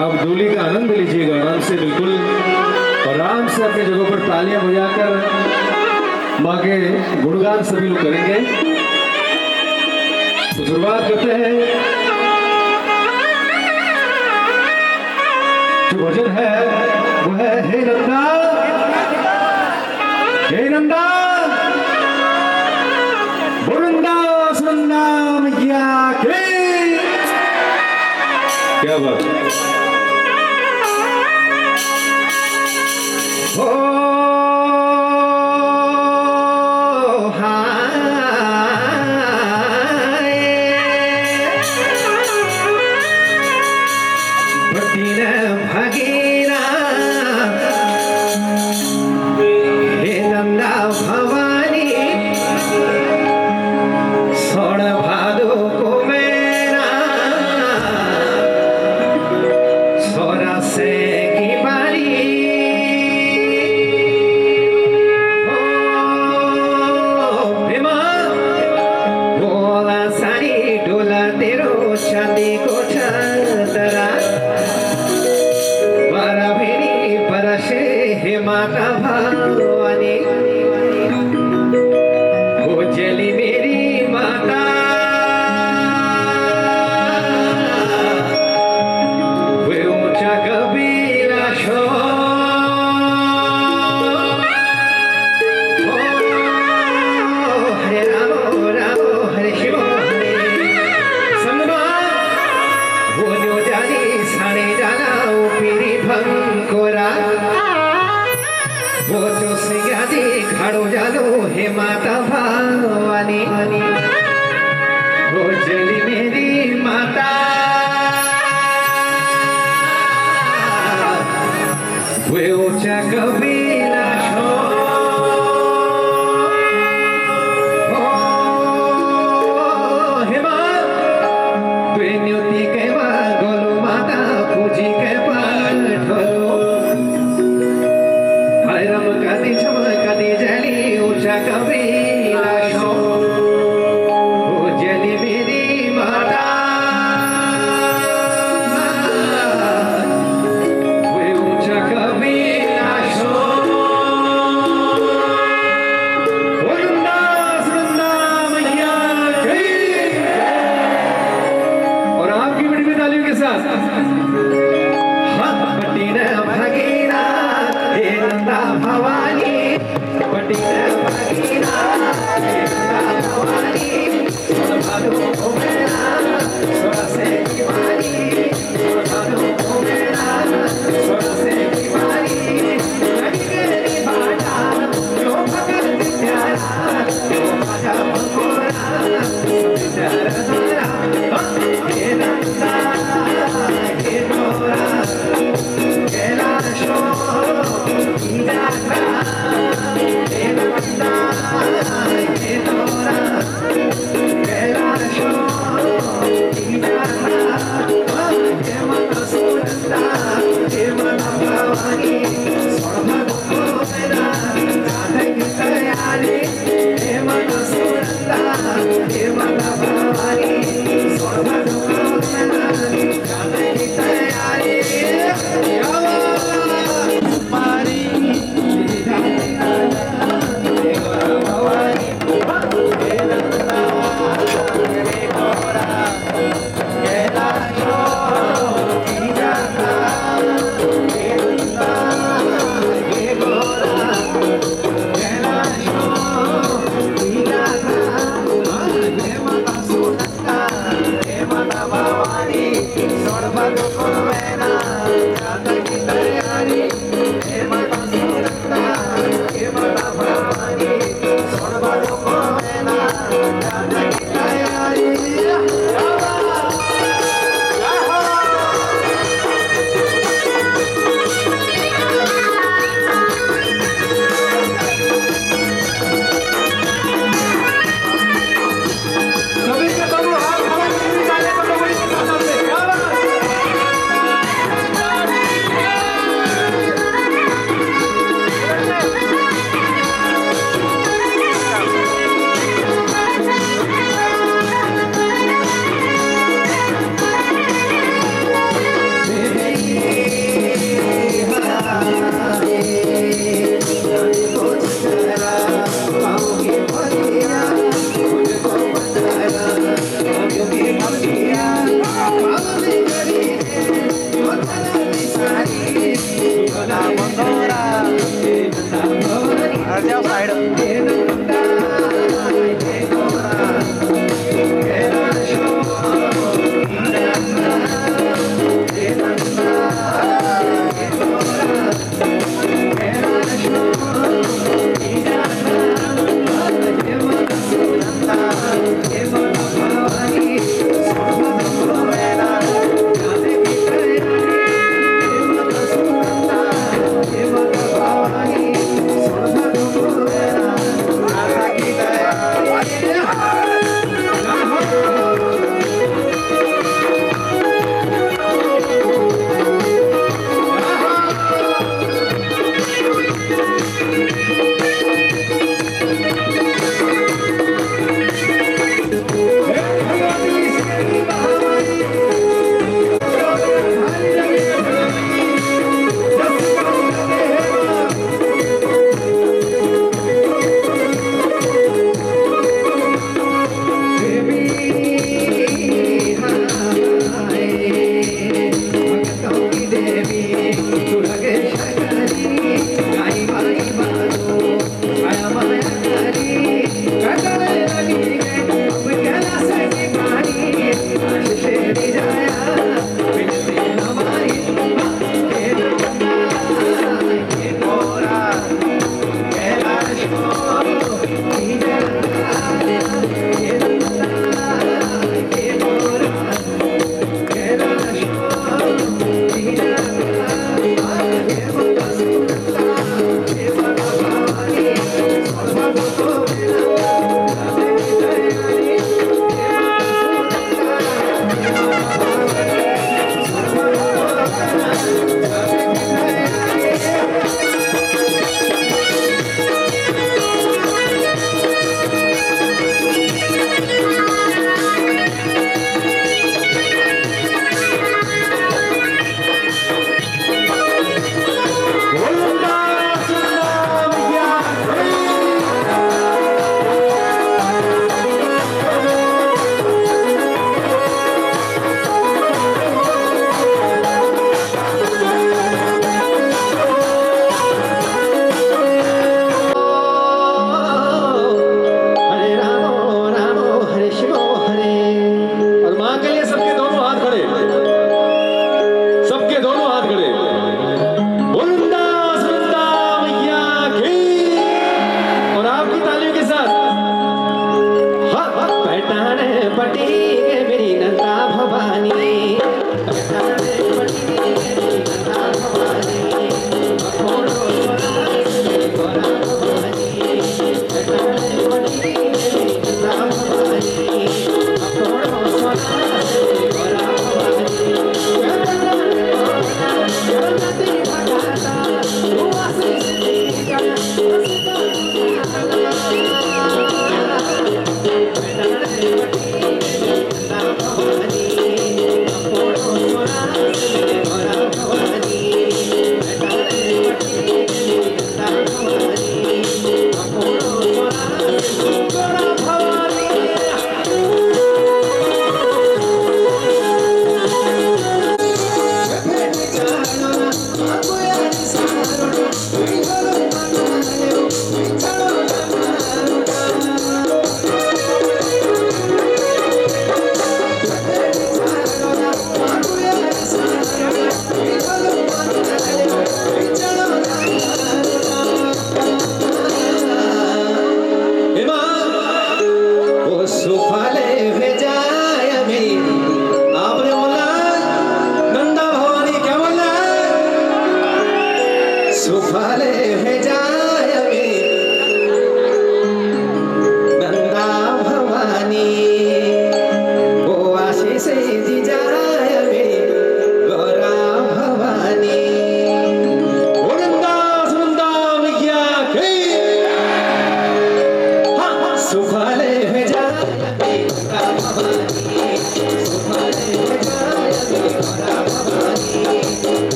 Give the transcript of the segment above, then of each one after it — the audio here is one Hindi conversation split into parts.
आप डोली का आनंद लीजिएगा आराम से, बिल्कुल आराम से अपनी जगहों पर तालियां बजाकर माँ के गुणगान सभी लोग करेंगे। तो शुरुआत करते हैं। जो भजन है वो है हे नंदा, हे नंदा बुरंदा सुनंदा मैया के। क्या बात है। खड़ो जालो हे माता भवानी, वो चली मेरी माता वे ऊंचा कबीला भवानी,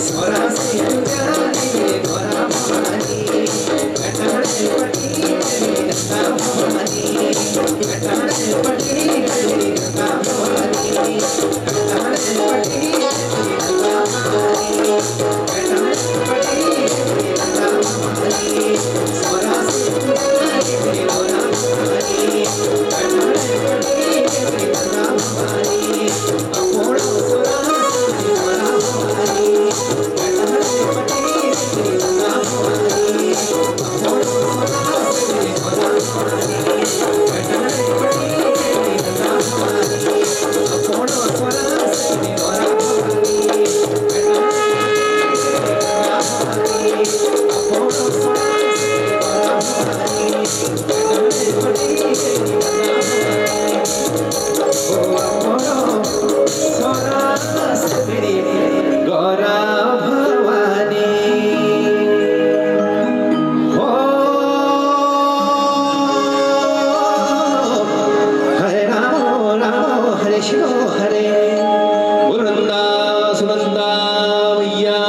स्वरा से जुगानी रे गोरा भवानी घटाने पटी तेरी गंगा भवानी घटाने पटी तेरी गंगा भवानी घटाने पटी तेरी गंगा भवानी घटाने पटी तेरी गंगा भवानी स्वरा से जुगानी रे गोरा भवानी घटाने पटी तेरी गंगा भवानी अपोड़ो स्वरा से गोरा भवानी घटाने पटी तेरी गंगा भवानी अपोड़ो स्वरा से गोरा भवानी घटाने पटी तेरी गंगा भवानी अपोड़ो स्वरा से गोरा भवानी अपोड़ो स्वरा से गोरा भवानी घटाने पटी तेरी गंगा भवानी ओ अपोड़ो स्वरा से गोरा भवानी ओ हरे राम हरे शिव हरे वृंदा सुनंदा मैया